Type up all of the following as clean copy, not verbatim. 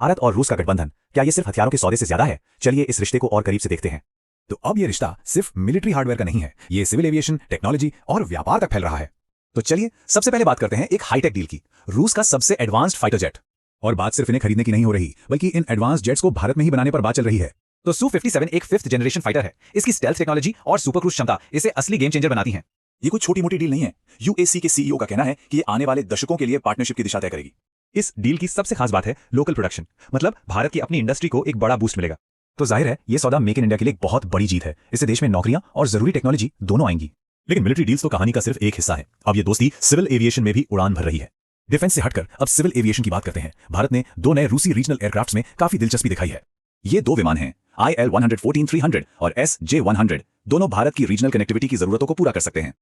भारत और रूस का गठबंधन, क्या ये सिर्फ हथियारों के सौदे से ज्यादा है? चलिए इस रिश्ते को और करीब से देखते हैं। तो अब ये रिश्ता सिर्फ मिलिट्री हार्डवेयर का नहीं है, ये सिविल एविएशन, टेक्नोलॉजी और व्यापार तक फैल रहा है। तो चलिए सबसे पहले बात करते हैं एक हाईटेक डील की, रूस का सबसे एडवांस्ड फाइटर जेट। और बात सिर्फ इन्हें खरीदने की नहीं हो रही, बल्कि इन एडवांस जेट्स को भारत में ही बनाने पर बात चल रही है। तो Su-57 एक 5th जनरेशन फाइटर है। इसकी स्टेल्थ टेक्नोलॉजी और सुपर क्रूज क्षमता इसे असली गेम चेंजर बनाती हैं। ये कोई छोटी मोटी डील नहीं है। यूएसी के सीईओ का कहना है कि ये आने वाले दशकों के लिए पार्टनरशिप की दिशा तय करेगी। इस डील की सबसे खास बात है लोकल प्रोडक्शन, मतलब भारत की अपनी इंडस्ट्री को एक बड़ा बूस्ट मिलेगा। तो जाहिर है ये सौदा मेक इन इंडिया के लिए एक बहुत बड़ी जीत है। इससे देश में नौकरियां और जरूरी टेक्नोलॉजी दोनों आएंगी। लेकिन मिलिट्री डील्स तो कहानी का सिर्फ एक हिस्सा है। अब ये दोस्ती सिविल एविएशन में भी उड़ान भर रही है। डिफेंस से हटकर अब सिविल एविएशन की बात करते हैं। भारत ने 2 नए रूसी रीजनल एयरक्राफ्ट्स में काफी दिलचस्पी दिखाई है। ये 2 विमान हैं, IL-114-300 और SJ-100। दोनों भारत की रीजनल कनेक्टिविटी की जरूरतों को पूरा कर सकते हैं।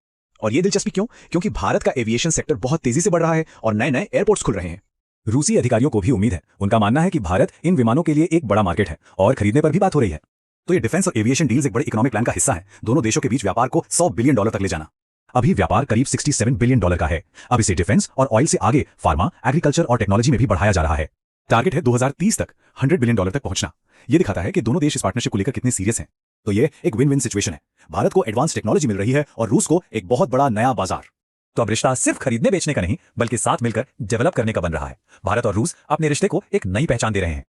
और ये दिलचस्पी क्यों? क्योंकि भारत का एविएशन सेक्टर बहुत तेजी से बढ़ रहा है और नए नए एयरपोर्ट्स खुल रहे हैं। रूसी अधिकारियों को भी उम्मीद है। उनका मानना है कि भारत इन विमानों के लिए एक बड़ा मार्केट है और खरीदने पर भी बात हो रही है। तो ये डिफेंस और एविएशन डील्स एक बड़े इकोनॉमिक प्लान का हिस्सा है। दोनों देशों के बीच व्यापार को $100 बिलियन तक ले जाना। अभी व्यापार करीब $67 बिलियन का है। अब इसे डिफेंस और ऑयल से आगे फार्मा, एग्रीकल्चर और टेक्नोलॉजी में भी बढ़ाया जा रहा है। टारगेट है 2030 तक $100 बिलियन तक पहुंचना। यह दिखाता है कि दोनों देश इस पार्टनरशिप को लेकर कितने सीरियस हैं। तो ये एक विन विन सिचुएशन है। भारत को एडवांस टेक्नोलॉजी मिल रही है और रूस को एक बहुत बड़ा नया बाजार। तो अब रिश्ता सिर्फ खरीदने बेचने का नहीं, बल्कि साथ मिलकर डेवलप करने का बन रहा है। भारत और रूस अपने रिश्ते को एक नई पहचान दे रहे हैं।